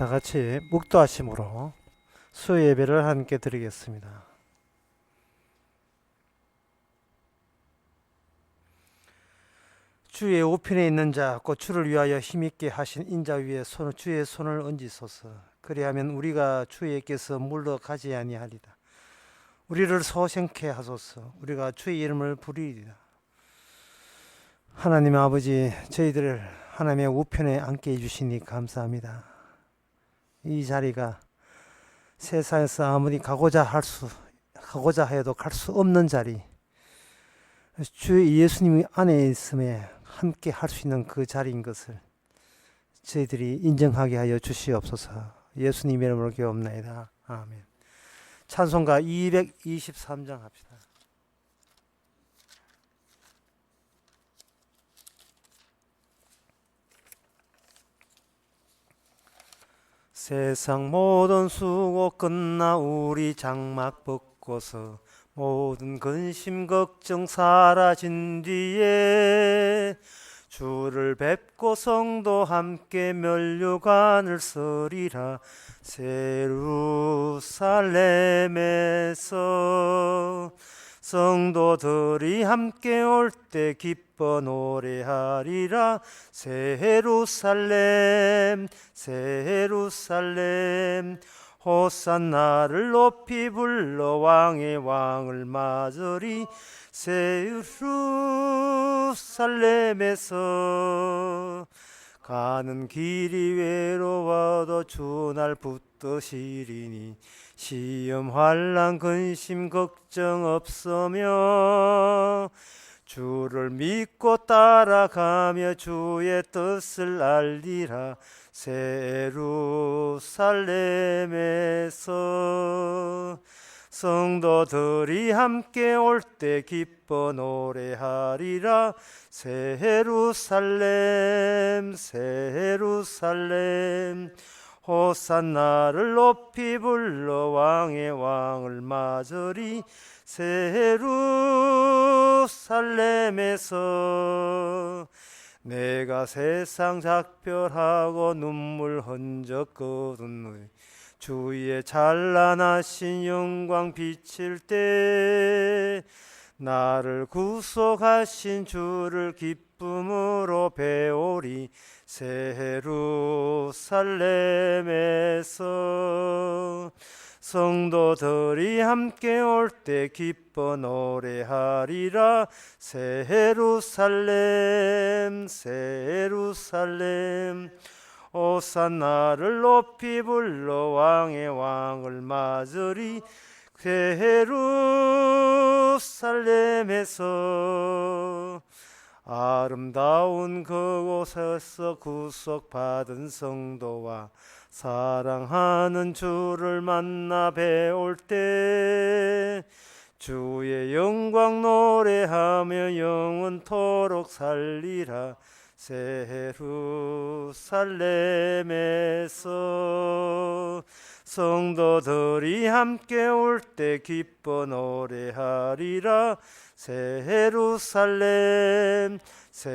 다 같이 묵도하심으로 수요 예배를 함께 드리겠습니다. 주의 우편에 있는 자 곧 주를 위하여 힘있게 하신 인자 위에 주의 손을 얹으소서. 그리하면 우리가 주의께서 물러가지 아니하리라. 우리를 소생케 하소서. 우리가 주의 이름을 부르리라. 하나님 아버지, 저희들을 하나님의 우편에 앉게 해주시니 감사합니다. 이 자리가 세상에서 아무리 가고자 해도 갈 수 없는 자리, 주 예수님이 안에 있음에 함께 할 수 있는 그 자리인 것을 저희들이 인정하게 하여 주시옵소서. 예수님의 이름으로 기도옵나이다. 아멘. 찬송가 223장 합시다. 세상 모든 수고 끝나 우리 장막 벗고서 모든 근심 걱정 사라진 뒤에 주를 뵙고 성도 함께 면류관을 서리라. 예루살렘에서 성도들이 함께 올 때 기뻐 노래하리라. 새 예루살렘 새 예루살렘 호산나를 높이 불러 왕의 왕을 맞으리. 새 예루살렘에서 가는 길이 외로워도 주날 붙드시리니 시험 환난 근심 걱정 없으며 주를 믿고 따라가며 주의 뜻을 알리라. 새 예루살렘에서 성도들이 함께 올 때 기뻐 노래하리라. 새 예루살렘 새 예루살렘 호산나를 높이 불러 왕의 왕을 맞으리. 새 예루살렘에서 내가 세상 작별하고 눈물 흔적 거둔 주의 찬란하신 영광 비칠 때 나를 구속하신 주를 기쁨으로 배우리. 새 예루살렘에서 성도들이 함께 올 때 기뻐 노래하리라. 새 예루살렘 새 예루살렘 호산나를 높이 불러 왕의 왕을 맞으리. 새 예루살렘에서 아름다운 그곳에서 구속받은 성도와 사랑하는 주를 만나 배울 때 주의 영광 노래하며 영원토록 살리라. 새 예루살렘에서 성도들이 함께 올 때 기뻐 노래하리라. 새 예루살렘 새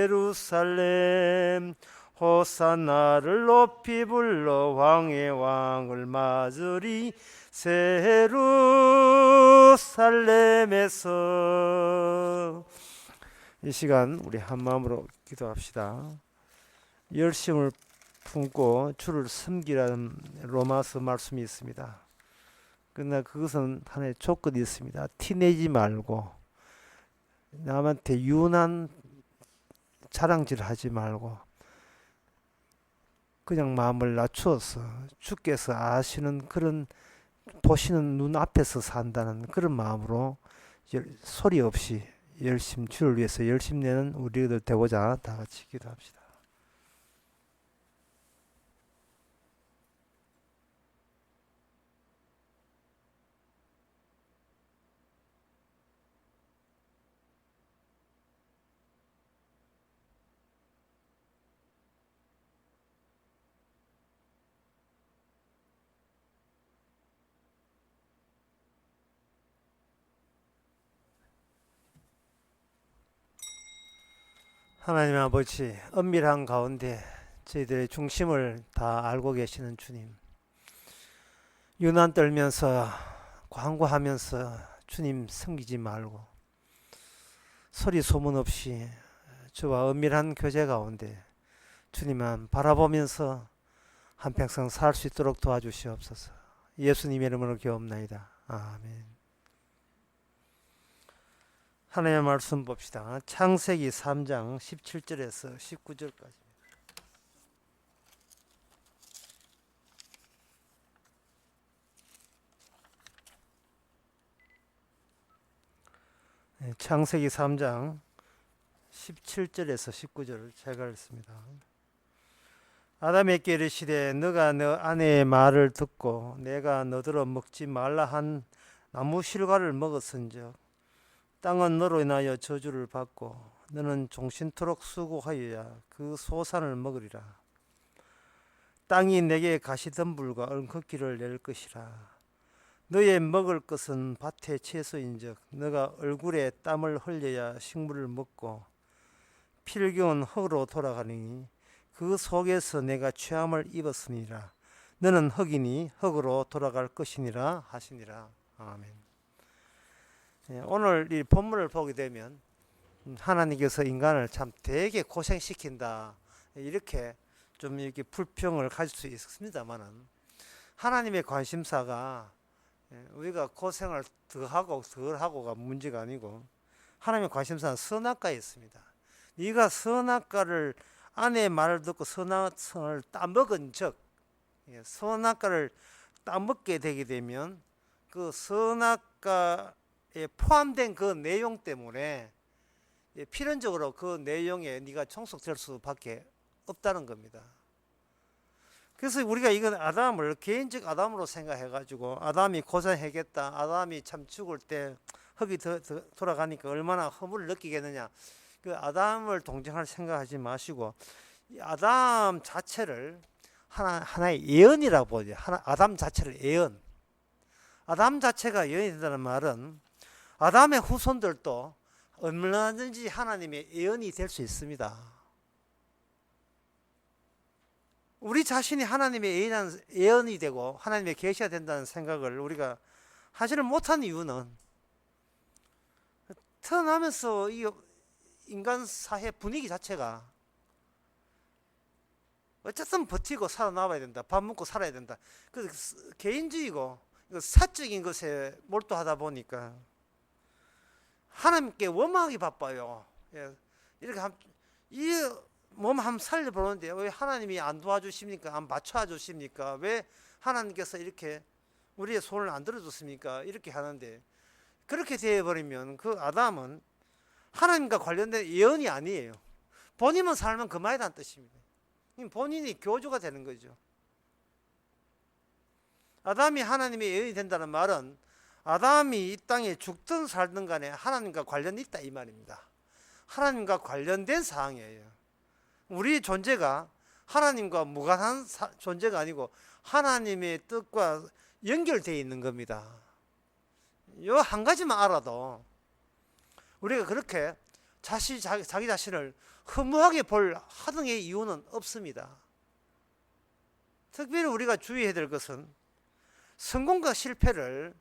예루살렘 호산나를 높이 불러 왕의 왕을 맞으리. 새 예루살렘에서 이 시간 우리 한마음으로 기도합시다. 열심을 품고 주를 섬기라는 로마서 말씀이 있습니다. 그러나 그것은 하나의 조건이 있습니다. 티내지 말고 남한테 유난 자랑질 하지 말고 그냥 마음을 낮추어서 주께서 아시는 그런 보시는 눈 앞에서 산다는 그런 마음으로 소리 없이 열심 주를 위해서 열심 내는 우리들 되고자 다 같이 기도합시다. 하나님 아버지, 은밀한 가운데 저희들의 중심을 다 알고 계시는 주님, 유난 떨면서 광고하면서 주님 섬기지 말고 소리 소문 없이 주와 은밀한 교제 가운데 주님만 바라보면서 한평생 살 수 있도록 도와주시옵소서. 예수님의 이름으로 기도합나이다. 아멘. 하나님의 말씀 봅시다. 창세기 3장 17절에서 19절까지. 창세기 3장 17절에서 19절을 제가 읽습니다. 아담에게 이르시되 너가 너 아내의 말을 듣고 내가 너더러 먹지 말라 한 나무 실과를 먹었은즉 땅은 너로 인하여 저주를 받고 너는 종신토록 수고하여야 그 소산을 먹으리라. 땅이 내게 가시덤불과 엉겅퀴를 낼 것이라. 너의 먹을 것은 밭의 채소인즉 너가 얼굴에 땀을 흘려야 식물을 먹고 필경은 흙으로 돌아가니 그 속에서 내가 취함을 입었으니라. 너는 흙이니 흙으로 돌아갈 것이니라 하시니라. 아멘. 오늘 이 본문을 보게 되면 하나님께서 인간을 참 되게 고생시킨다 이렇게 좀 이렇게 불평을 가질 수 있습니다만은 하나님의 관심사가 우리가 고생을 더하고 덜하고가 문제가 아니고 하나님의 관심사는 선악과에 있습니다. 네가 선악과를 아내의 말을 듣고 선악을 따먹은 즉 선악과를 따먹게 되게 되면 그 선악과에 포함된 그 내용 때문에 필연적으로 그 내용에 네가 종속될 수밖에 없다는 겁니다. 그래서 우리가 이건 아담을 개인적 아담으로 생각해 가지고 아담이 고생하겠다, 아담이 참 죽을 때 흙이 돌아가니까 얼마나 허물을 느끼겠느냐, 그 아담을 동정할 생각하지 마시고 이 아담 자체를 하나의 예언이라고 보죠. 아담 자체를 예언. 아담 자체가 예언이 된다는 말은 아담의 후손들도 얼마든지 하나님의 예언이 될 수 있습니다. 우리 자신이 하나님의 예언이 되고 하나님의 계시가 된다는 생각을 우리가 하지를 못한 이유는 태어나면서 이 인간 사회 분위기 자체가 어쨌든 버티고 살아남아야 된다. 밥 먹고 살아야 된다. 그 개인주의고 사적인 것에 몰두하다 보니까 하나님께 원망하기 바빠요. 이렇게 이 몸 한번 살려보는데 왜 하나님이 안 도와주십니까? 안 맞춰주십니까? 왜 하나님께서 이렇게 우리의 손을 안 들어줬습니까? 이렇게 하는데 그렇게 되어버리면 그 아담은 하나님과 관련된 예언이 아니에요. 본인만 살면 그만이라는 뜻입니다. 본인이 교주가 되는 거죠. 아담이 하나님의 예언이 된다는 말은 아담이 이 땅에 죽든 살든 간에 하나님과 관련이 있다 이 말입니다. 하나님과 관련된 사항이에요. 우리 존재가 하나님과 무관한 존재가 아니고 하나님의 뜻과 연결되어 있는 겁니다. 이 한 가지만 알아도 우리가 그렇게 자기 자신을 허무하게 볼 하등의 이유는 없습니다. 특별히 우리가 주의해야 될 것은 성공과 실패를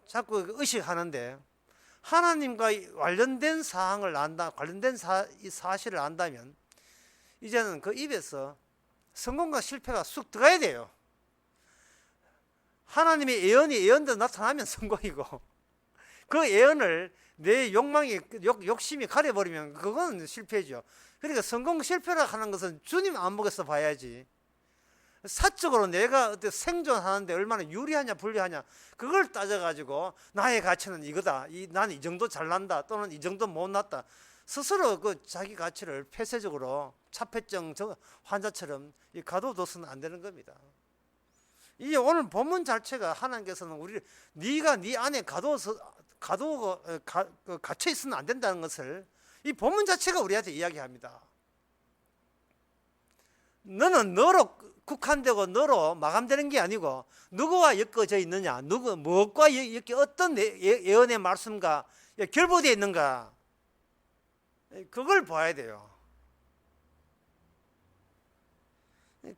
자꾸 의식하는데 하나님과 관련된 사항을 안다, 관련된 사실을 안다면 이제는 그 입에서 성공과 실패가 쑥 들어가야 돼요. 하나님의 예언대로 나타나면 성공이고 그 예언을 내 욕심이 가려버리면 그건 실패죠. 그러니까 성공 실패라 하는 것은 주님 안목에서 봐야지. 사적으로 내가 생존하는데 얼마나 유리하냐 불리하냐 그걸 따져가지고 나의 가치는 이거다, 나는 이 정도 잘난다 또는 이 정도 못났다 스스로 그 자기 가치를 폐쇄적으로 자폐증 환자처럼 가둬둬서는 안 되는 겁니다. 이 오늘 본문 자체가 하나님께서는 네가 네 안에 갇혀 있으면 안 된다는 것을 이 본문 자체가 우리한테 이야기합니다. 너는 너로 국한되고 너로 마감되는 게 아니고 누구와 엮어져 있느냐, 무엇과 어떤 예언의 말씀과 결부되어 있는가 그걸 봐야 돼요.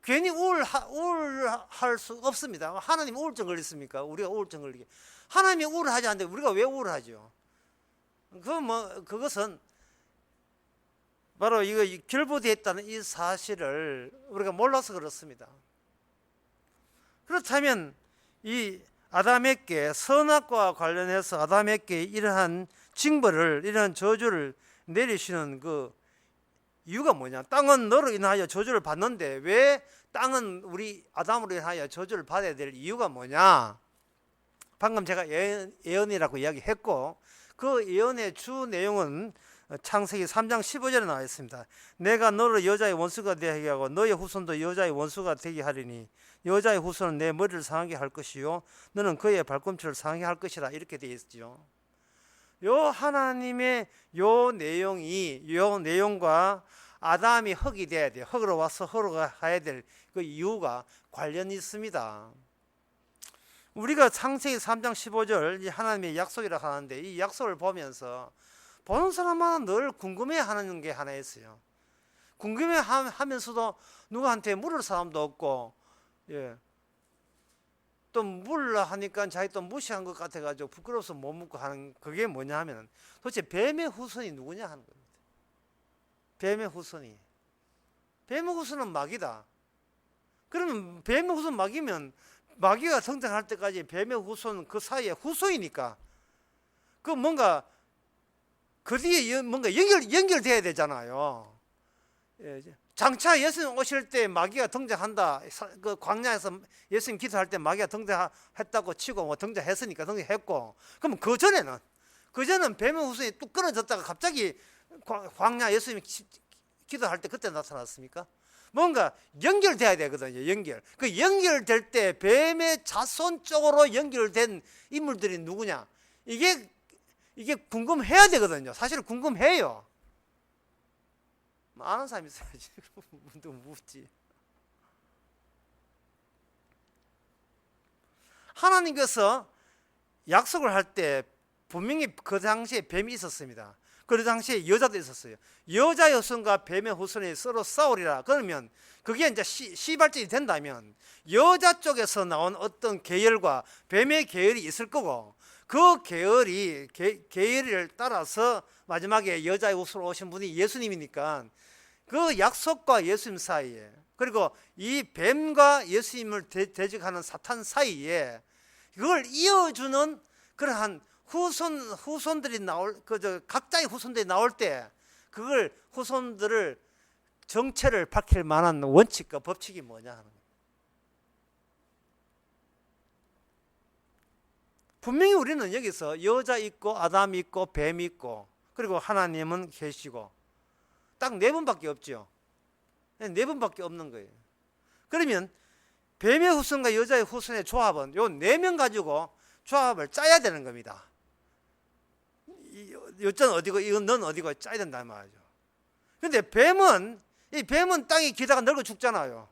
괜히 우울할 수 없습니다. 하나님 우울증 걸렸습니까? 우리가 우울증 걸리게. 하나님이 우울하지 않는데 우리가 왜 우울하죠? 그것은 바로 이거 결부되어 있다는 이 사실을 우리가 몰라서 그렇습니다. 그렇다면 이 아담에게, 선악과 관련해서 아담에게 이러한 징벌을, 이러한 저주를 내리시는 그 이유가 뭐냐? 땅은 너로 인하여 저주를 받는데 왜 땅은 우리 아담으로 인하여 저주를 받아야 될 이유가 뭐냐? 방금 제가 예언이라고 이야기했고, 그 예언의 주 내용은 창세기 3장 15절에 나와 있습니다. 내가 너를 여자의 원수가 되게 하고 너의 후손도 여자의 원수가 되게 하리니 여자의 후손은 내 머리를 상하게 할 것이요 너는 그의 발꿈치를 상하게 할 것이라, 이렇게 되어 있죠. 요 하나님의 요 내용과 아담이 흙이 돼야 돼요. 흙으로 와서 흙으로 가야 될 그 이유가 관련이 있습니다. 우리가 창세기 3장 15절 하나님의 약속이라 하는데, 이 약속을 보면서 보는 사람마다 늘 궁금해하는 게 하나 있어요. 궁금해하면서도 누구한테 물을 사람도 없고, 또 물라 하니까 자기 또 무시한 것 같아가지고 부끄러워서 못 묻고 하는, 그게 뭐냐 하면 도대체 뱀의 후손이 누구냐 하는 겁니다. 뱀의 후손은 마귀다. 그러면 뱀의 후손 마귀면 마귀가 성장할 때까지 뱀의 후손은 그 사이에 후손이니까 그 뭔가 그 뒤에 뭔가 연결돼야 되잖아요. 장차 예수님 오실 때 마귀가 등장한다. 그 광야에서 예수님 기도할 때 마귀가 등장했다고 치고 뭐 등장했으니까 등장했고, 그럼 그 전에는 뱀의 후손이 뚝 끊어졌다가 갑자기 광야 예수님 기도할 때 그때 나타났습니까? 뭔가 연결돼야 되거든요. 그 연결될 때 뱀의 자손 쪽으로 연결된 인물들이 누구냐? 이게 궁금해야 되거든요. 사실 궁금해요. 아는 사람이 있어야지. 누구 묻지? 하나님께서 약속을 할 때 분명히 그 당시에 뱀이 있었습니다. 그 당시에 여자도 있었어요. 여자의 후손과 뱀의 후손이 서로 싸우리라. 그러면 그게 이제 시발점이 된다면 여자 쪽에서 나온 어떤 계열과 뱀의 계열이 있을 거고, 그 계열을 따라서 마지막에 여자의 후손으로 오신 분이 예수님이니까 그 약속과 예수님 사이에, 그리고 이 뱀과 예수님을 대적하는 사탄 사이에 그걸 이어주는 그러한 후손들이 각자의 후손들이 나올 때 그걸 후손들을 정체를 밝힐 만한 원칙과 법칙이 뭐냐 하는 거예요. 분명히 우리는 여기서 여자 있고 아담이 있고 뱀이 있고 그리고 하나님은 계시고 딱 네 분밖에 없죠. 네 분밖에 없는 거예요. 그러면 뱀의 후손과 여자의 후손의 조합은 요 네 명 가지고 조합을 짜야 되는 겁니다. 요전 어디고 이건 넌 어디고 짜야 된단 말이죠. 근데 뱀은 땅에 기다가 늙어 죽잖아요.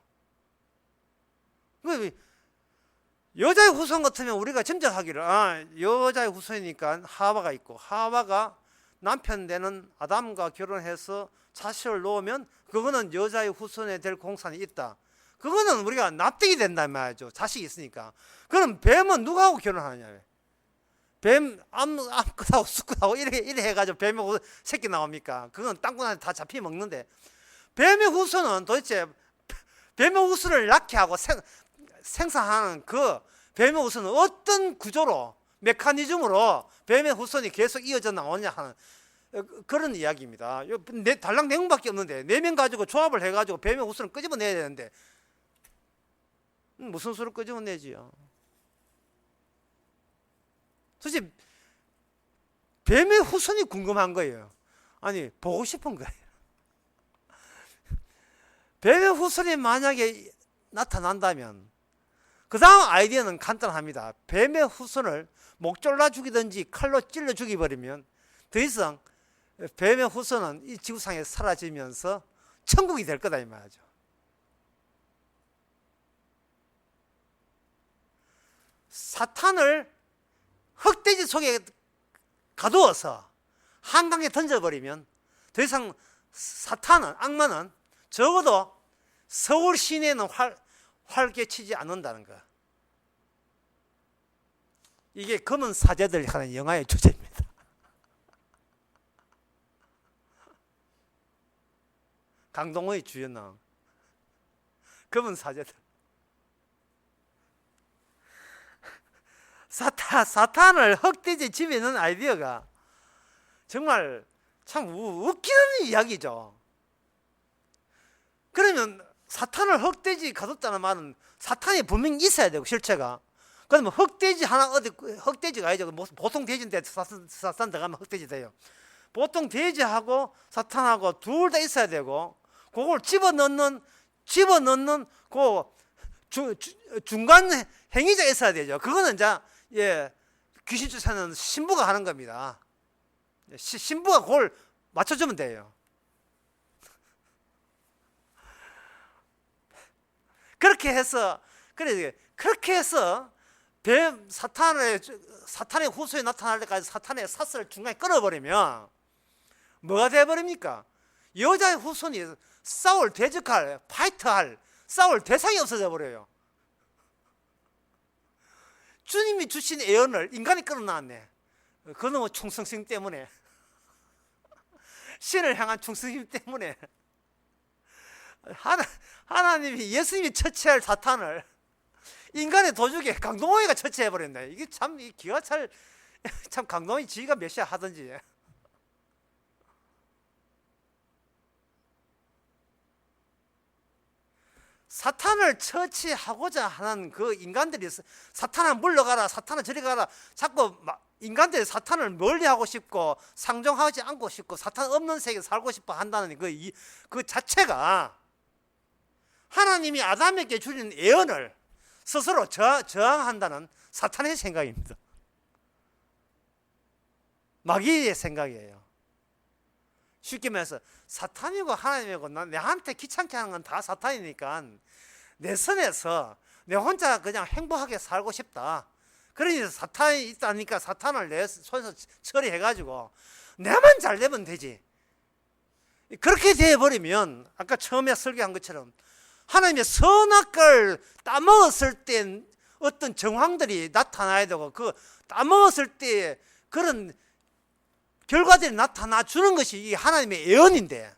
여자의 후손 같으면 우리가 짐작하기를 여자의 후손이니까 하와가 있고, 하와가 남편 되는 아담과 결혼해서 자식을 놓으면 그거는 여자의 후손에 될 공산이 있다. 그거는 우리가 납득이 된단 말이죠. 자식이 있으니까. 그럼 뱀은 누구하고 결혼하느냐? 뱀 암컷하고 수컷하고 이래 해가지고 뱀의 새끼 나옵니까? 그건 땅콩한테 다 잡히 먹는데, 뱀의 후손은 도대체 뱀의 후손을 낳게 하고 생산하는 그 뱀의 후손은 어떤 구조로, 메커니즘으로 뱀의 후손이 계속 이어져 나오냐 하는 그런 이야기입니다. 달랑 내용밖에 없는데 4명 가지고 조합을 해가지고 뱀의 후손을 끄집어내야 되는데 무슨 수를 끄집어내지요? 도대체 뱀의 후손이 궁금한 거예요. 아니, 보고 싶은 거예요. 뱀의 후손이 만약에 나타난다면 그 다음 아이디어는 간단합니다. 뱀의 후손을 목 졸라 죽이든지 칼로 찔러 죽여버리면 더 이상 뱀의 후손은 이 지구상에 사라지면서 천국이 될 거다 이 말이죠. 사탄을 흑돼지 속에 가두어서 한강에 던져버리면 더 이상 악마는 적어도 서울 시내는 활개치지 않는다는 거. 이게 검은 사제들 하는 영화의 주제입니다. 강동원의 주연은 검은 사제들. 사탄을 흑돼지 집에 넣는 아이디어가 정말 참 웃기는 이야기죠. 그러면 사탄을 흑돼지 가뒀다는 말은 사탄이 분명히 있어야 되고 실체가. 그러면 흑돼지 하나 어디 흑돼지가 아니죠. 보통 돼지인데 사탄 들어가면 흑돼지 돼요. 보통 돼지하고 사탄하고 둘 다 있어야 되고 그걸 집어넣는 그 중간 행위자가 있어야 되죠. 그거는 이제 귀신 쫓아내는 신부가 하는 겁니다. 신부가 그걸 맞춰주면 돼요. 그렇게 해서 사탄의 후소에 나타날 때까지 사탄의 사슬을 중간에 끊어버리면 뭐가 돼버립니까? 여자의 후손이 대적할, 파이트할, 싸울 대상이 없어져 버려요. 주님이 주신 예언을 인간이 끌어놨네. 그놈의 충성심 때문에, 신을 향한 충성심 때문에 하나님이, 예수님이 처치할 사탄을 인간의 도죽에 강동원이가 처치해버렸네. 이게 참 기가 참 강동원이 지가 메시아 하든지. 사탄을 처치하고자 하는 그 인간들이 사탄아 물러가라, 사탄아 저리 가라, 자꾸 인간들이 사탄을 멀리하고 싶고 상종하지 않고 싶고 사탄 없는 세계에 살고 싶어 한다는 그 자체가 하나님이 아담에게 주신 예언을 스스로 저항한다는 사탄의 생각입니다. 마귀의 생각이에요. 쉽게 말해서 사탄이고 하나님이고 내한테 귀찮게 하는 건 다 사탄이니까 내 선에서 내 혼자 그냥 행복하게 살고 싶다. 그러니 사탄이 있다니까 사탄을 내 손에서 처리해가지고 내만 잘 되면 되지. 그렇게 되어버리면 아까 처음에 설교한 것처럼 하나님의 선악과를 따먹었을 때 어떤 정황들이 나타나야 되고 그 따먹었을 때 그런 결과들이 나타나 주는 것이 이 하나님의 예언인데,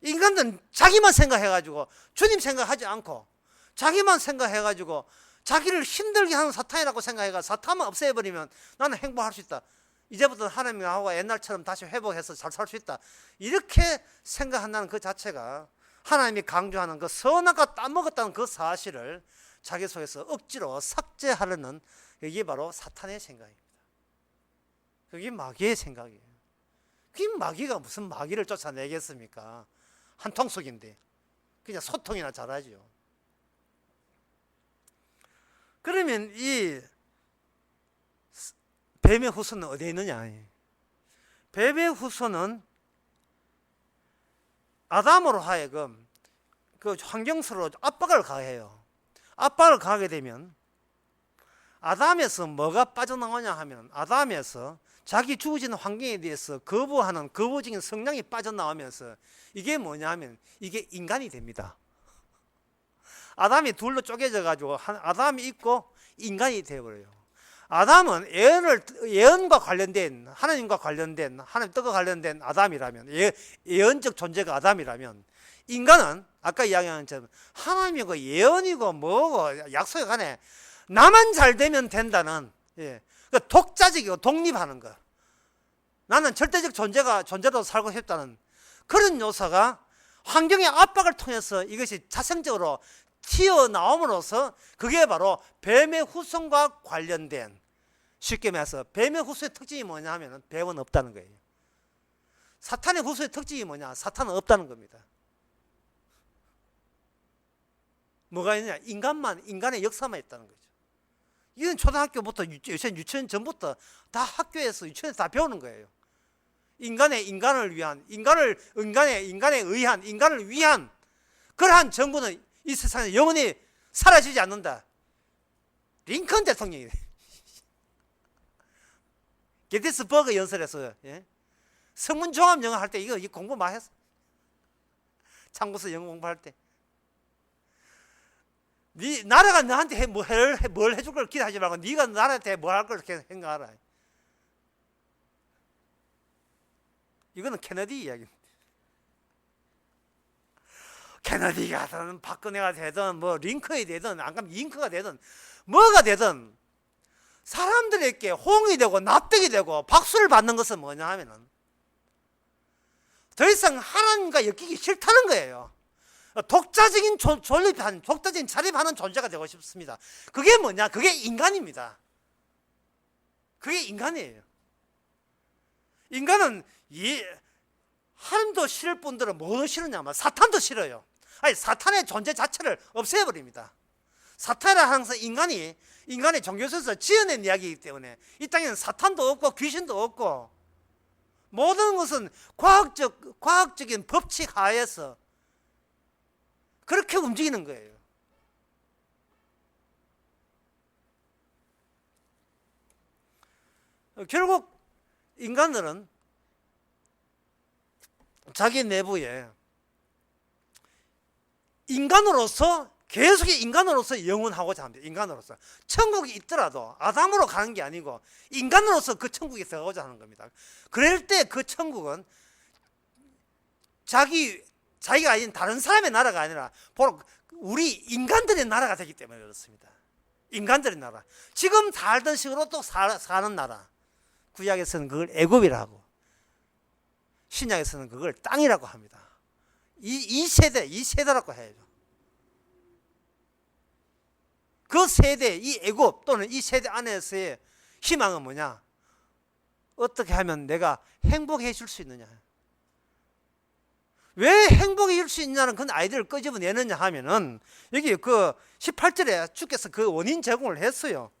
인간들은 자기만 생각해가지고 주님 생각하지 않고 자기만 생각해가지고 자기를 힘들게 하는 사탄이라고 생각해가 사탄만 없애버리면 나는 행복할 수 있다. 이제부터 하나님하고 옛날처럼 다시 회복해서 잘 살 수 있다. 이렇게 생각한다는 그 자체가 하나님이 강조하는 그 선악과 따먹었다는 그 사실을 자기 속에서 억지로 삭제하려는, 이게 바로 사탄의 생각입니다. 그게 마귀의 생각이에요. 그게 마귀가 무슨 마귀를 쫓아내겠습니까? 한통속인데 그냥 소통이나 잘하죠. 그러면 이 뱀의 후손은 어디에 있느냐? 뱀의 후손은 아담으로 하여금 그 환경스러워 압박을 가해요. 압박을 가하게 되면 아담에서 뭐가 빠져나오냐 하면 아담에서 자기 주어진 환경에 대해서 거부하는 거부적인 성향이 빠져나오면서 이게 뭐냐 하면 이게 인간이 됩니다. 아담이 둘로 쪼개져 가지고 아담이 있고 인간이 되어버려요. 아담은 예언과 관련된, 하나님과 관련된, 하나님 뜻과 관련된 아담이라면, 예언적 존재가 아담이라면, 인간은 아까 이야기한 것처럼 하나님이고 예언이고 뭐고 약속에 관해 나만 잘 되면 된다는, 독자적이고 독립하는 거, 나는 절대적 존재로 살고 싶다는 그런 요소가 환경의 압박을 통해서 이것이 자생적으로 튀어나옴으로써 그게 바로 뱀의 후손과 관련된, 쉽게 말해서 뱀의 후손의 특징이 뭐냐 하면 뱀은 없다는 거예요. 사탄의 후손의 특징이 뭐냐? 사탄은 없다는 겁니다. 뭐가 있느냐? 인간의 역사만 있다는 거죠. 이건 초등학교부터 유치원 전부터 다 학교에서 유치원에서 다 배우는 거예요. 인간을 위한, 인간을 위한 그러한 정부는 이 세상에 영원히 사라지지 않는다. 링컨 대통령이 게티스버그 연설에서 성문종합 영어 할 때 이거 공부 많이 했어. 참고서 영어 공부할 때 나라가 너한테 뭘 해줄 걸 기대하지 말고 네가 나라한테 뭘 할 걸 생각하라. 이거는 케네디 이야기입니다. 케네디가 되든 박근혜가 되든 뭐 링컨이 되든 안 가면 잉크가 되든 뭐가 되든 사람들에게 호응이 되고 납득이 되고 박수를 받는 것은 뭐냐 하면은 더 이상 하나님과 엮이기 싫다는 거예요. 독자적인 독자적인 자립하는 존재가 되고 싶습니다. 그게 뭐냐? 그게 인간입니다. 그게 인간이에요. 인간은 하나님도 싫을 뿐더러 뭐 싫으냐면 사탄도 싫어요. 아니 사탄의 존재 자체를 없애버립니다. 사탄은 항상 인간의 종교에서 지어낸 이야기이기 때문에 이 땅에는 사탄도 없고 귀신도 없고 모든 것은 과학적인 법칙 하에서 그렇게 움직이는 거예요. 결국 인간들은 자기 내부에 인간으로서 계속 인간으로서 영원하고자 합니다. 인간으로서 천국이 있더라도 아담으로 가는 게 아니고 인간으로서 그 천국에 들어가고자 하는 겁니다. 그럴 때 그 천국은 자기가 아닌 다른 사람의 나라가 아니라 바로 우리 인간들의 나라가 되기 때문에 그렇습니다. 인간들의 나라. 지금 살던 식으로 또 사는 나라. 구약에서는 그걸 애굽이라고 하고 신약에서는 그걸 땅이라고 합니다. 이 세대라고 해야죠. 그 세대, 이 애굽 또는 이 세대 안에서의 희망은 뭐냐? 어떻게 하면 내가 행복해질 수 있느냐? 왜 행복해질 수 있냐는 그 아이디어를 끄집어내느냐 하면은 여기 그 18절에 주께서 그 원인 제공을 했어요.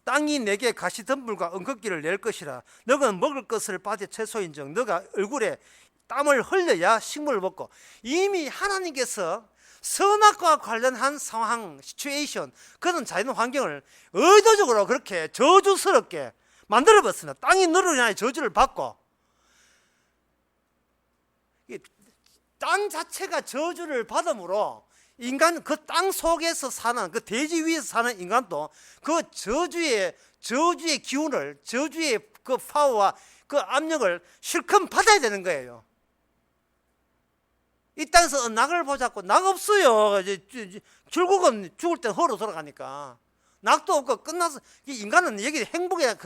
땅이 내게 가시덤불과 은긋기를 낼 것이라. 너가 먹을 것을 받에 채소인즉 너가 얼굴에 땀을 흘려야 식물을 먹고. 이미 하나님께서 선악과 관련한 상황, 시츄에이션, 그런 자연 환경을 의도적으로 그렇게 저주스럽게 만들어봤습니다. 땅이 너를 향해 저주를 받고 땅 자체가 저주를 받음으로 인간 그 땅 속에서 사는 그 대지 위에서 사는 인간도 그 저주의 기운을 저주의 그 파워와 그 압력을 실컷 받아야 되는 거예요. 이 땅에서 낙을 보자고 낙 없어요. 결국은 죽을 때 허로 돌아가니까 낙도 없고 끝나서 인간은 여기 행복에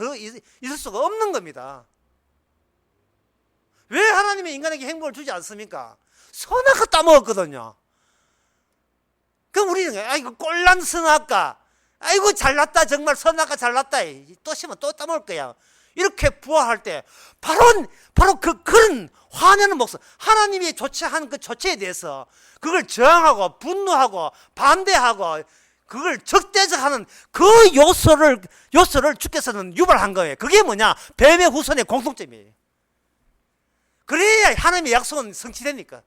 있을 수가 없는 겁니다. 왜 하나님이 인간에게 행복을 주지 않습니까? 선악과 따먹었거든요. 그럼 우리는 아이고 꼴난 선악과, 아이고 잘났다 정말 선악과 잘났다, 또 심으면 또 따먹을 거야. 이렇게 부화할 때 바로 그런 화내는 목소리, 하나님이 조치한 그 조치에 대해서 그걸 저항하고 분노하고 반대하고 그걸 적대적하는 그 요소를 주께서는 유발한 거예요. 그게 뭐냐? 뱀의 후손의 공통점이에요. 그래야 하나님의 약속은 성취되니까.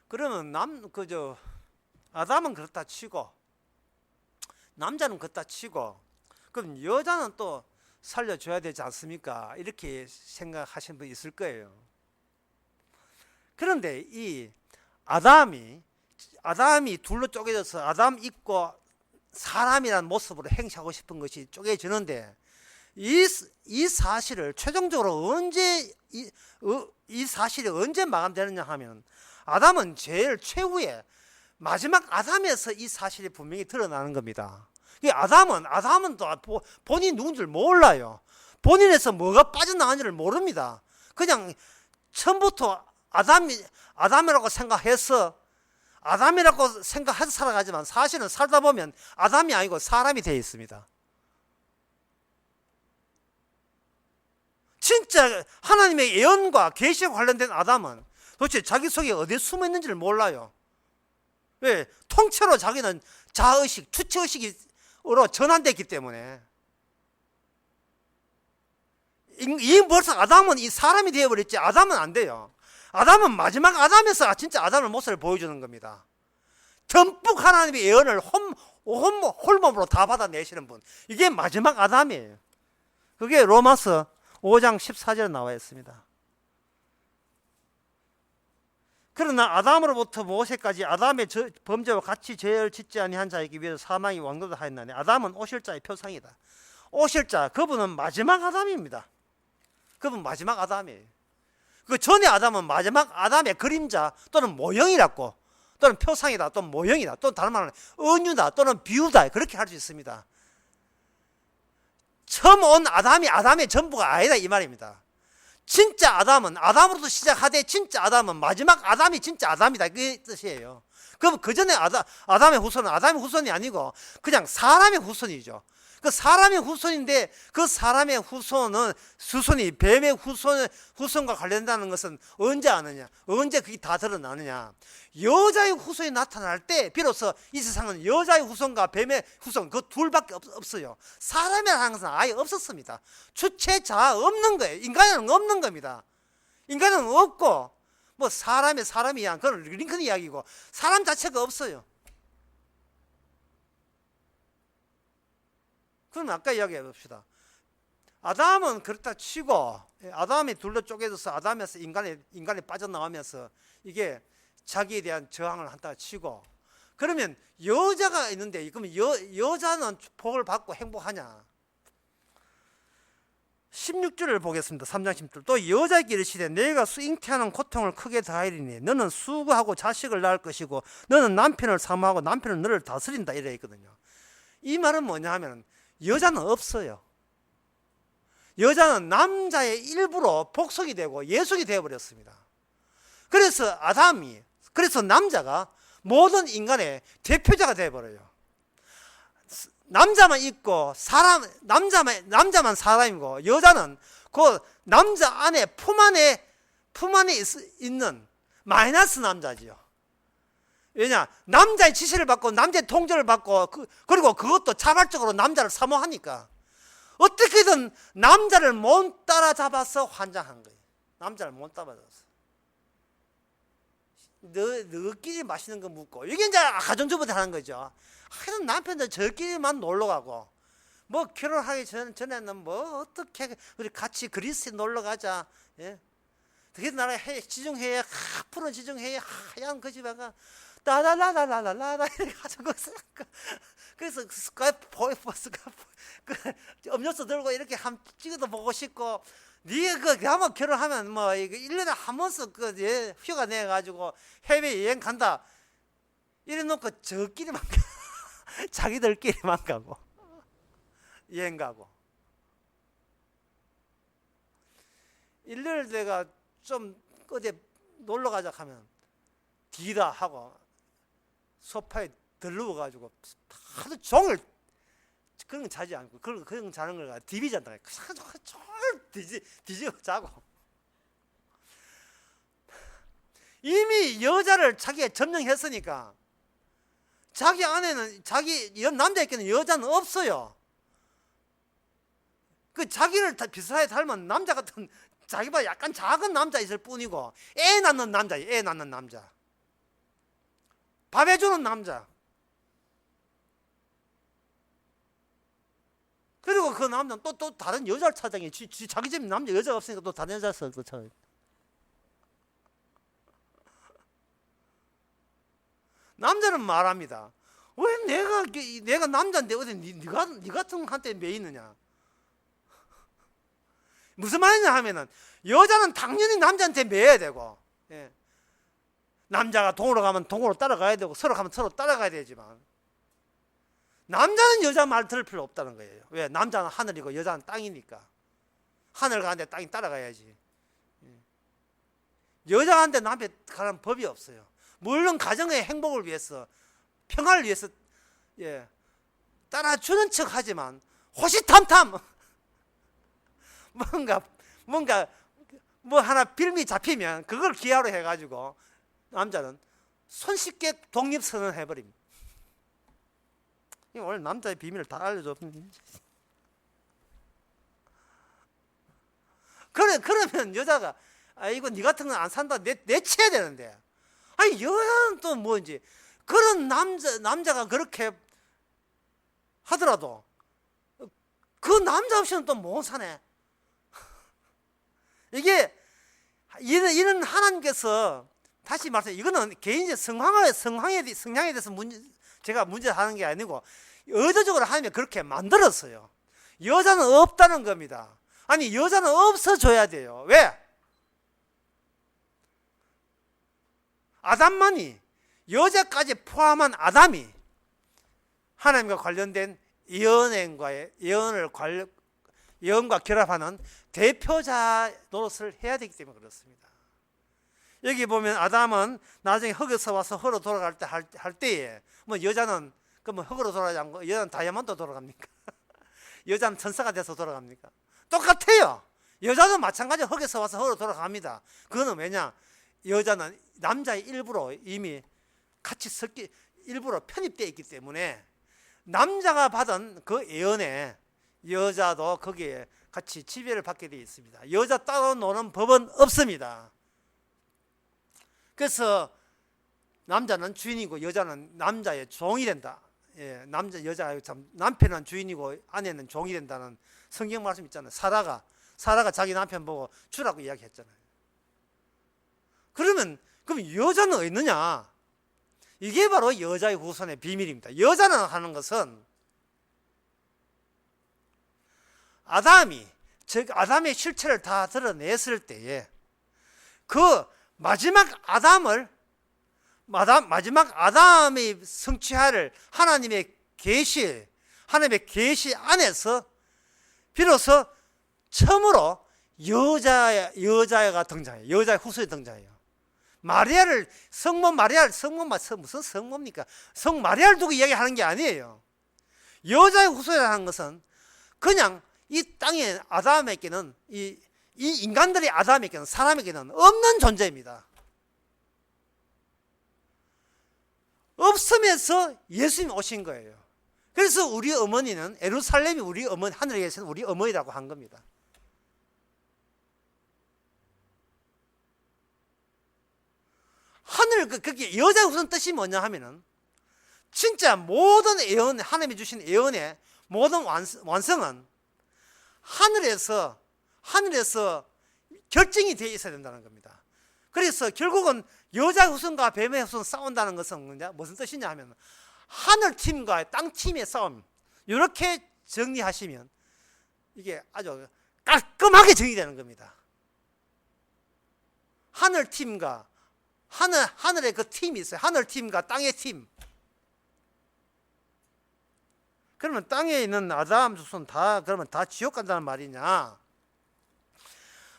그러면 아담은 그렇다 치고 남자는 그렇다 치고 그럼 여자는 또 살려줘야 되지 않습니까? 이렇게 생각하시는 분이 있을 거예요. 그런데 이 아담이 둘로 쪼개져서 아담 있고 사람이라는 모습으로 행시하고 싶은 것이 쪼개지는데 이 사실을 최종적으로 이 사실이 언제 마감되느냐 하면 아담은 제일 최후의 마지막 아담에서 이 사실이 분명히 드러나는 겁니다. 아담은 또 본인이 누군지를 몰라요. 본인에서 뭐가 빠져나간지를 모릅니다. 그냥 처음부터 아담이라고 생각해서 살아가지만 사실은 살다 보면 아담이 아니고 사람이 되어 있습니다. 진짜 하나님의 예언과 계시와 관련된 아담은 도대체 자기 속에 어디에 숨어 있는지를 몰라요. 왜? 통째로 자기는 자의식, 투치의식으로 전환됐기 때문에. 벌써 아담은 이 사람이 되어버렸지 아담은 안 돼요. 아담은 마지막 아담에서 진짜 아담의 모습을 보여주는 겁니다. 듬뿍 하나님의 예언을 홀몸으로 다 받아내시는 분, 이게 마지막 아담이에요. 그게 로마서 5장 14절에 나와 있습니다. 그러나 아담으로부터 모세까지 아담의 범죄와 같이 죄를 짓지 아니한 자이기 위해서 사망이 왕노다 하였나니 아담은 오실 자의 표상이다. 오실 자, 그분은 마지막 아담입니다. 그분 마지막 아담이에요. 그 전에 아담은 마지막 아담의 그림자 또는 모형이라고, 또는 표상이다, 또는 모형이다, 또는 다른 말로 은유다, 또는 비유다, 그렇게 할 수 있습니다. 처음 온 아담이 아담의 전부가 아니다, 이 말입니다. 진짜 아담은 아담으로부터 시작하되 진짜 아담은 마지막 아담이 진짜 아담이다, 그 뜻이에요. 그럼 그 전에 아담의 후손은 아담의 후손이 아니고 그냥 사람의 후손이죠. 그 사람의 후손인데 그 사람의 후손이 뱀의 후손과 관련된다는 것은 언제 아느냐? 언제 그게 다 드러나느냐? 여자의 후손이 나타날 때 비로소 이 세상은 여자의 후손과 뱀의 후손 그 둘밖에 없어요. 사람이라는 것은 아예 없었습니다. 주체자 없는 거예요. 인간은 없는 겁니다. 인간은 없고 뭐 사람이야. 그건 링컨 이야기고 사람 자체가 없어요. 그럼 아까 이야기해 봅시다. 아담은 그렇다 치고 아담이 둘로 쪼개져서 아담에서 인간이 빠져나오면서 이게 자기에 대한 저항을 한다 치고 그러면 여자가 있는데 그러면 여자는 복을 받고 행복하냐? 16절을 보겠습니다. 3장 10절. 또 여자에게 이르시되 내가 잉태하는 고통을 크게 더하리니 너는 수고하고 자식을 낳을 것이고 너는 남편을 사모하고 남편은 너를 다스린다 이래 있거든요. 이 말은 뭐냐 하면 여자는 없어요. 여자는 남자의 일부로 복속이 되고 예속이 되어버렸습니다. 그래서 남자가 모든 인간의 대표자가 되어버려요. 남자만 있고 남자만 사람이고 여자는 그 남자 안에 품 안에 있는 마이너스 남자지요. 왜냐? 남자의 지시를 받고 남자의 통제를 받고 그리고 그것도 자발적으로 남자를 사모하니까 어떻게든 남자를 못 따라잡아서 환장한 거예요. 남자를 못 따라잡아서 너끼리 맛있는 거 묻고 이게 이제 가정주부들 하는 거죠. 하여튼 남편들 저끼리만 놀러 가고 뭐 결혼하기 전에는 뭐 어떻게 우리 같이 그리스에 놀러 가자. 예? 그게 나라 지중해에 푸른 지중해에 하얀 그 집에 가 라라라라라라라 이렇게 가지고 그래서 음료수 들고 이렇게 한 찍어도 보고 싶고 네가 그 한번 결혼하면 뭐 이거 1년에 한 번씩 휴가 내 가지고 해외 여행 간다 이래 놓고 저끼리만 자기들끼리만 가고 여행 가고 일요일 내가 좀 어디 놀러 가자 하면 뒤다 하고 소파에 들르워가지고 하루 종일 그런 거 자지 않고 그런 자는 걸 디비전다. 종일 뒤집어 자고 이미 여자를 자기가 점령했으니까 자기 안에는 남자에게는 여자는 없어요. 그 자기를 비슷하게 닮은 남자 같은 자기보다 약간 작은 남자 있을 뿐이고 애 낳는 남자 밥 해주는 남자 그리고 그 남자는 또 다른 여자를 찾아다니 자기 집에 여자가 없으니까 또 다른 여자를 찾아. 남자는 말합니다. 왜 내가 남자인데 어디 네 같은 한테 매이느냐? 무슨 말이냐 하면은 여자는 당연히 남자한테 매여야 되고 예. 남자가 동으로 가면 동으로 따라가야 되고 서로 가면 서로 따라가야 되지만 남자는 여자 말 들을 필요 없다는 거예요. 왜? 남자는 하늘이고 여자는 땅이니까 하늘 가는데 땅이 따라가야지. 여자한테 남편 가는 법이 없어요. 물론 가정의 행복을 위해서 평화를 위해서 예, 따라주는 척 하지만 호시탐탐 뭔가 뭐 하나 빌미 잡히면 그걸 기하로 해가지고 남자는 손쉽게 독립선언 해버립니다. 오늘 남자의 비밀을 다 알려줘. 그러면 여자가 이거 네 같은 건 안 산다 내쳐야 되는데 아니 여자는 또 뭐인지 그런 남자가 그렇게 하더라도 그 남자 없이는 또 못 사네. 이게 이는 하나님께서 다시 말씀, 이거는 개인적 성향에 대해서 제가 문제하는 게 아니고 의도적으로 하나님이 그렇게 만들었어요. 여자는 없다는 겁니다. 아니, 여자는 없어져야 돼요. 왜? 아담만이, 여자까지 포함한 아담이 하나님과 관련된 예언과 결합하는 대표자 노릇을 해야 되기 때문에 그렇습니다. 여기 보면 아담은 나중에 흙에서 와서 흙으로 돌아갈 때 할 때에 뭐 여자는 그러면 흙으로 돌아가지 않고 여자는 다이아몬드 돌아갑니까? 여자는 천사가 돼서 돌아갑니까? 똑같아요. 여자도 마찬가지로 흙에서 와서 흙으로 돌아갑니다. 그거는 왜냐? 여자는 남자의 일부로 이미 같이 일부러 편입되어 있기 때문에 남자가 받은 그 예언에 여자도 거기에 같이 지배를 받게 되어 있습니다. 여자 따로 노는 법은 없습니다. 그래서 남자는 주인이고 여자는 남자의 종이 된다. 예, 여자가 참 남편은 주인이고 아내는 종이 된다는 성경 말씀 있잖아요. 사라가 자기 남편 보고 주라고 이야기했잖아요. 그럼 여자는 어디 있느냐? 이게 바로 여자의 후손의 비밀입니다. 여자는 하는 것은 아담의 실체를 다 드러냈을 때에 그 마지막 아담이 성취할 하나님의 계시 안에서 비로소 처음으로 여자가 등장해요. 여자의 후손이 등장해요. 마리아를 무슨 성모입니까? 성 마리아를 두고 이야기하는 게 아니에요. 여자의 후손이라는 것은 그냥 이 땅에 아담에게는 이 인간들이 아담에게는 사람에게는 없는 존재입니다. 없으면서 예수님이 오신 거예요. 그래서 우리 어머니는 예루살렘이 우리 어머니, 하늘에 계신 우리 어머니라고 한 겁니다. 그게 여자의 우선 뜻이 뭐냐 하면은 진짜 모든 예언, 하나님이 주신 예언의 모든 완성은 하늘에서 결정이 되어 있어야 된다는 겁니다. 그래서 결국은 여자 후손과 뱀의 후손 싸운다는 것은 무슨 뜻이냐 하면 하늘팀과 땅팀의 싸움, 이렇게 정리하시면 이게 아주 깔끔하게 정리되는 겁니다. 하늘팀과 하늘의 그 팀이 있어요. 하늘팀과 땅의 팀. 그러면 땅에 있는 아담 후손 그러면 다 지옥 간다는 말이냐?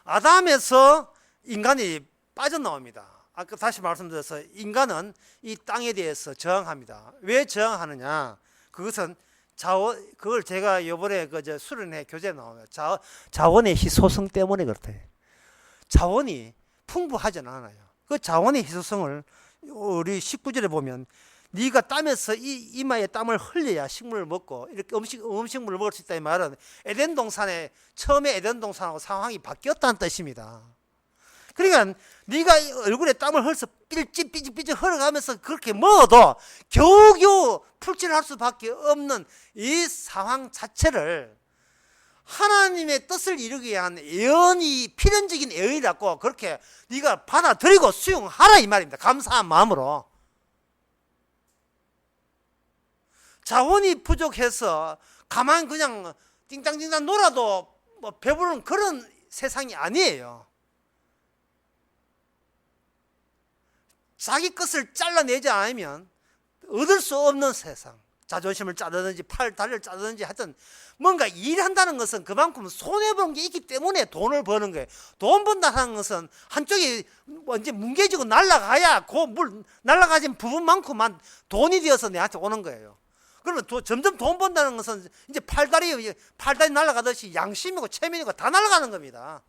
아담에서 인간이 빠져나옵니다. 아까 다시 말씀드려서 인간은 이 땅에 대해서 저항합니다. 왜 저항하느냐? 그것은 그걸 제가 이번에 수련회 교재에 나오면 자원의 희소성 때문에 그렇대요. 자원이 풍부하지는 않아요. 그 자원의 희소성을 우리 19절에 보면 네가 땀에서 이마에 땀을 흘려야 식물을 먹고 이렇게 음식물을 먹을 수 있다 이 말은 처음에 에덴 동산하고 상황이 바뀌었다는 뜻입니다. 그러니까 네가 얼굴에 땀을 흘려서 삐질삐질 흘러가면서 그렇게 먹어도 겨우겨우 풀칠을 할 수밖에 없는 이 상황 자체를 하나님의 뜻을 이루기 위한 필연적인 예언이라고 그렇게 네가 받아들이고 수용하라 이 말입니다. 감사한 마음으로. 자원이 부족해서 가만 그냥 띵땅띵땅 놀아도 뭐 배부른 그런 세상이 아니에요. 자기 것을 잘라내지 않으면 얻을 수 없는 세상. 자존심을 자르든지 다리를 자르든지 하여튼 뭔가 일한다는 것은 그만큼 손해보는 게 있기 때문에 돈을 버는 거예요. 돈 번다는 것은 한쪽이 이제 뭉개지고 날아가야 날아가진 부분만큼만 돈이 되어서 내한테 오는 거예요. 그러면 점점 돈 번다는 것은 이제 팔다리 날아가듯이 양심이고 체면이고 다 날아가는 겁니다.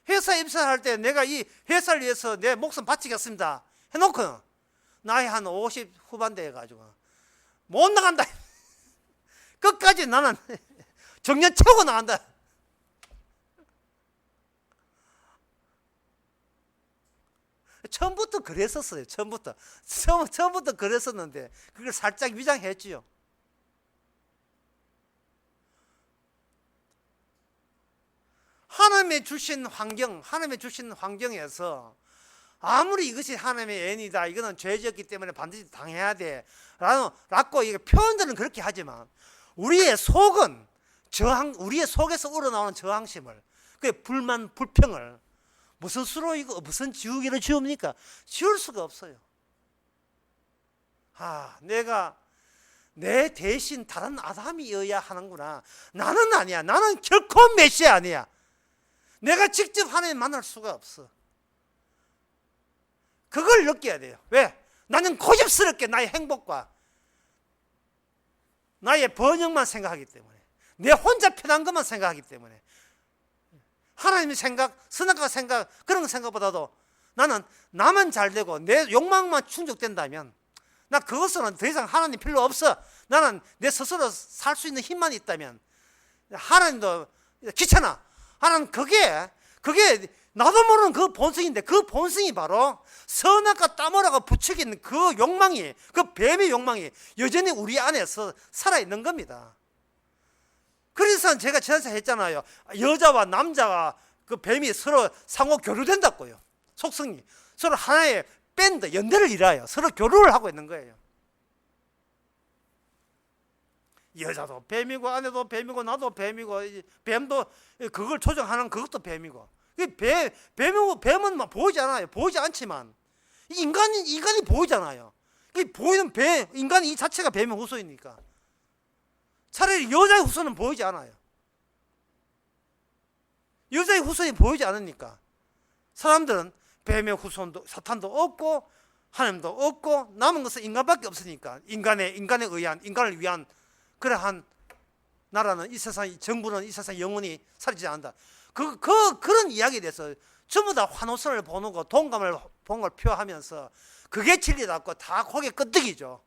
회사 입사할 때 내가 이 회사를 위해서 내 목숨 바치겠습니다 해놓고 나이 한 50 후반대 해가지고 못 나간다. 끝까지 나는 정년 채우고 나간다. 처음부터 그랬었어요. 처음부터 그랬었는데 그걸 살짝 위장했지요. 하나님의 주신 환경에서 아무리 이것이 하나님의 애인이다, 이거는 죄졌기 때문에 반드시 당해야 돼 라고 이게 표현들은 그렇게 하지만 우리의 속은 우리의 속에서 우러나오는 저항심을, 그 불만 불평을 무슨 수로 이거 무슨 지우기를 지웁니까? 지울 수가 없어요. 내가 내 대신 다른 아담이어야 하는구나. 나는 아니야. 나는 결코 메시아 아니야. 내가 직접 하나님 만날 수가 없어. 그걸 느껴야 돼요. 왜? 나는 고집스럽게 나의 행복과 나의 번영만 생각하기 때문에, 내 혼자 편한 것만 생각하기 때문에, 하나님의 생각, 선악과 생각, 그런 생각보다도 나는 나만 잘 되고 내 욕망만 충족된다면 나 그것은 더 이상 하나님 필요 없어. 나는 내 스스로 살 수 있는 힘만 있다면 하나님도 귀찮아. 하나님 그게 나도 모르는 그 본성인데, 그 본성이 바로 선악과 따먹으라고 부추긴 그 욕망이, 그 뱀의 욕망이 여전히 우리 안에서 살아있는 겁니다. 그래서 제가 지난주에 했잖아요. 여자와 남자가 그 뱀이 서로 상호 교류된다고요. 속성이 서로 하나의 밴드, 연대를 이뤄요. 서로 교류를 하고 있는 거예요. 여자도 뱀이고 아내도 뱀이고 나도 뱀이고, 뱀도 그걸 조정하는 그것도 뱀이고. 뱀은 막 보이지 않아요. 보이지 않지만 인간이 보이잖아요. 보이는 인간이 이 자체가 뱀의 후손이니까 차라리 여자의 후손은 보이지 않아요. 여자의 후손이 보이지 않으니까 사람들은 뱀의 후손도 사탄도 없고 하나님도 없고 남은 것은 인간밖에 없으니까 인간을 위한 그러한 나라는 이 세상, 정부는 이 세상 영원히 사라지지 않는다. 그런 이야기에 대해서 전부 다 환호성을 보는 거, 동감을 보는 걸 표하면서 그게 진리답고 다 고개 끄덕이죠.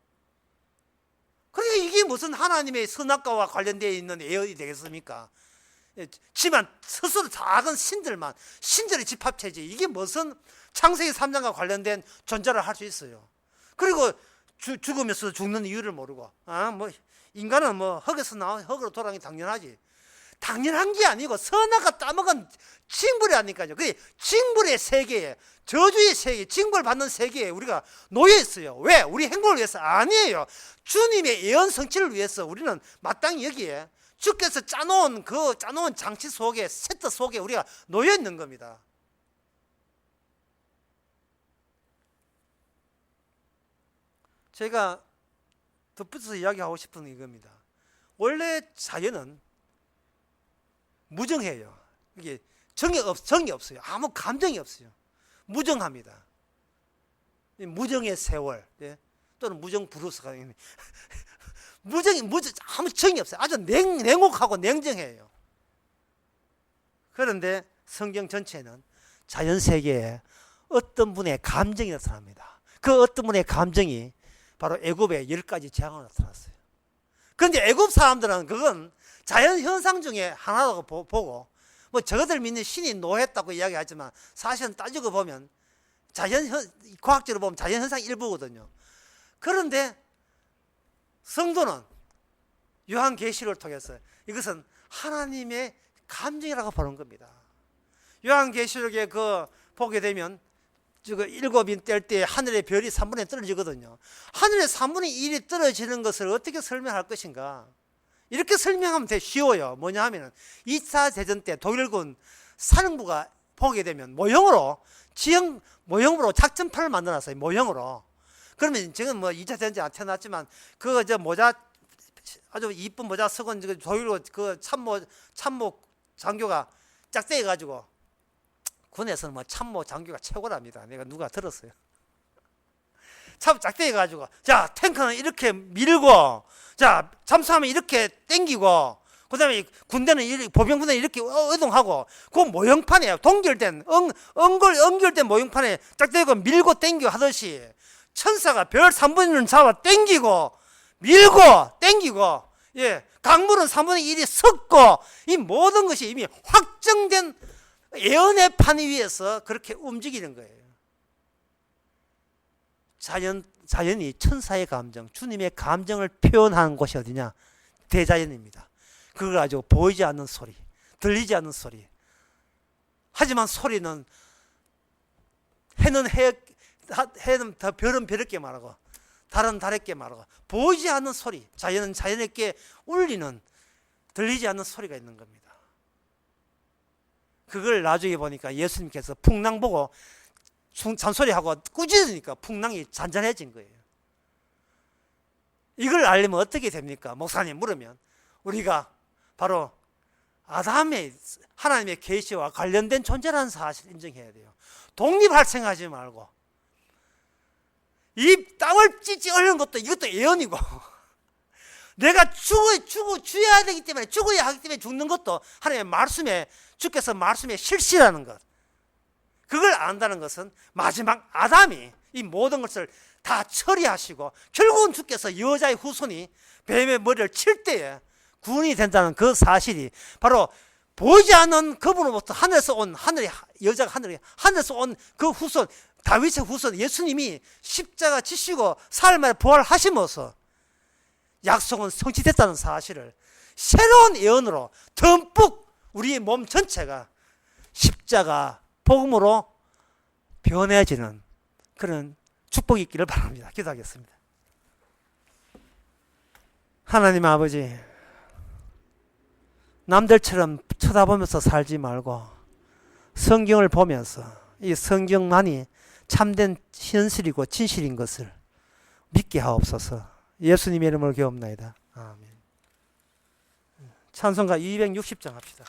그러니까 이게 무슨 하나님의 선악과와 관련되어 있는 예언이 되겠습니까? 지만 스스로 작은 신들의 집합체지, 이게 무슨 창세기 3장과 관련된 존재를 할 수 있어요. 그리고 죽으면서 죽는 이유를 모르고, 인간은 흙으로 돌아가는 게 당연하지. 당연한 게 아니고 선악과 따먹은 징벌이라니까요. 그 징벌의 세계에, 저주의 세계, 징벌 받는 세계에 우리가 놓여 있어요. 왜? 우리 행복을 위해서 아니에요. 주님의 예언 성취를 위해서 우리는 마땅히 여기에 주께서 짜놓은 장치 속에, 세트 속에 우리가 놓여 있는 겁니다. 제가 덧붙여서 이야기하고 싶은 이겁니다. 원래 자연은 무정해요. 이게 정이 없어요. 아무 감정이 없어요. 무정합니다. 무정의 세월, 또는 무정 브루스가 아무 정이 없어요. 아주 냉혹하고 냉정해요. 그런데 성경 전체는 자연 세계에 어떤 분의 감정이 나타납니다. 그 어떤 분의 감정이 바로 애굽의 10가지 재앙으로 나타났어요. 그런데 애굽 사람들은 그건 자연 현상 중에 하나라고 보고, 저것들 믿는 신이 노했다고 이야기하지만 사실은 따지고 보면 과학적으로 보면 자연 현상 일부거든요. 그런데 성도는 요한계시를 통해서 이것은 하나님의 감정이라고 보는 겁니다. 요한계시록에 보게 되면 일곱인 뗄 때 하늘의 별이 3분의 1 떨어지거든요. 하늘의 3분의 1이 떨어지는 것을 어떻게 설명할 것인가? 이렇게 설명하면 되게 쉬워요. 뭐냐 하면은 2차 대전 때 독일군 사령부가 보게 되면 모형으로 작전판을 만들어놨어요. 모형으로. 그러면 지금 2차 대전에 안 태어났지만 모자, 아주 이쁜 모자 쓰고 독일 참모 장교가 짝대기 가지고, 군에서는 참모 장교가 최고랍니다. 내가 누가 들었어요. 참 짝대기 가지고, 자, 탱크는 이렇게 밀고, 자, 잠수하면 이렇게 땡기고, 그 다음에 군대는 보병군대는 이렇게 이동하고, 그 모형판에 동결된 연결된 모형판에 짝대기가 밀고 땡기고 하듯이 천사가 별 3분의 1을 잡아 땡기고 밀고 땡기고, 강물은 3분의 1이 섞고, 이 모든 것이 이미 확정된 예언의 판 위에서 그렇게 움직이는 거예요. 자연이 천사의 감정, 주님의 감정을 표현하는 곳이 어디냐? 대자연입니다. 그걸 가지고 보이지 않는 소리, 들리지 않는 소리, 하지만 소리는 해는 더 별은 별에게 말하고 달은 달에게 말하고 보이지 않는 소리, 자연은 자연에게 울리는 들리지 않는 소리가 있는 겁니다. 그걸 나중에 보니까 예수님께서 풍랑 보고 잔소리하고 꾸짖으니까 풍랑이 잔잔해진 거예요. 이걸 알려면 어떻게 됩니까? 목사님 물으면 우리가 바로 아담의 하나님의 계시와 관련된 존재라는 사실을 인정해야 돼요. 독립할 생각하지 말고 이 땅을 찢지 얼는 것도 이것도 예언이고 내가 죽어야 되기 때문에 죽어야 하기 때문에 죽는 것도 하나님의 말씀에 주께서 말씀에 실시라는 것, 그걸 안다는 것은 마지막 아담이 이 모든 것을 다 처리하시고 결국은 주께서 여자의 후손이 뱀의 머리를 칠 때에 구원이 된다는 그 사실이 바로 보이지 않는 그분으로부터 하늘에서 온 여자가 하늘에서 온 그 후손, 다윗의 후손 예수님이 십자가 지시고 사흘 만에 부활하심으로써 약속은 성취됐다는 사실을 새로운 예언으로 듬뿍 우리의 몸 전체가 십자가 복음으로 변해지는 그런 축복이 있기를 바랍니다. 기도하겠습니다. 하나님 아버지, 남들처럼 쳐다보면서 살지 말고 성경을 보면서 이 성경만이 참된 현실이고 진실인 것을 믿게 하옵소서. 예수님의 이름으로 기도합나이다. 아멘. 찬송가 260장 합시다.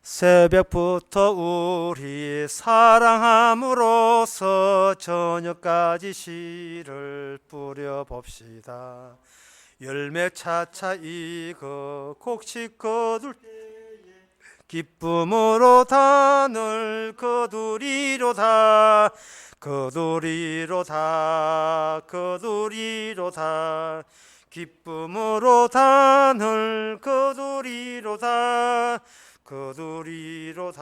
새벽부터 우리 사랑함으로써 저녁까지 씨를 뿌려봅시다. 열매 차차 익어 곡식 거둘 때에 기쁨으로 단을 거두리로다. 거두리로다. 거두리로다. 기쁨으로 단을 거두리로다. 거두리로다.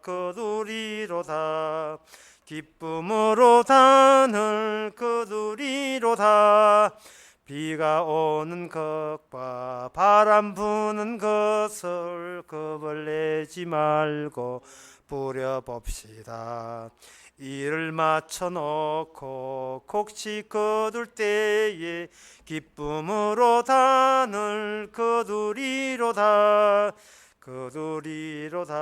거두리로다. 기쁨으로 단을 거두리로다. 비가 오는 것과 바람 부는 것을 겁을 내지 말고 뿌려봅시다. 이를 맞춰놓고 곡식 거둘 때에 기쁨으로 단을 거두리로다. 거두리로다.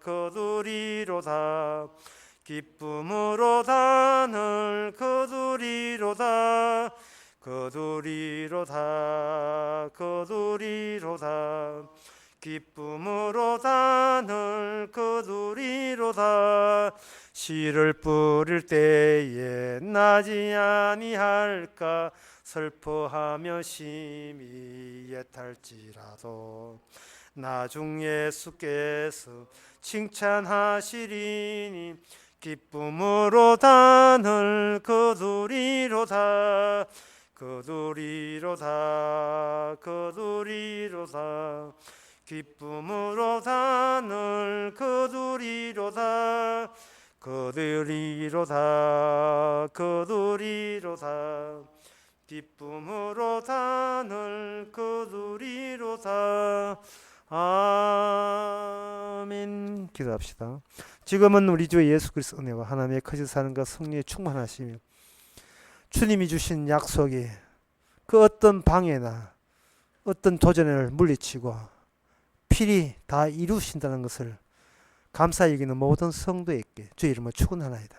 거두리로다. 기쁨으로 단을 거두리로다. 거두리로다. 거두리로다. 기쁨으로 단을 거두리로다. 씨를 뿌릴 때에 나지 아니할까 슬퍼하며 심히 애탈지라도 나중 예수께서 칭찬하시리니 기쁨으로 단을 거두리로다. 거두리로다. 거두리로다. 기쁨으로 단을 거두리로다. 거두리로다. 거두리로다. 기쁨으로 단을 거두리로다. 아멘. 기도합시다. 지금은 우리 주 예수 그리스도 은혜와 하나님의 거짓 사랑과 성령의 충만하시며 주님이 주신 약속이 그 어떤 방해나 어떤 도전을 물리치고 필히 다 이루신다는 것을 감사히 여기는 모든 성도에게 주의 이름으로 축원하나이다.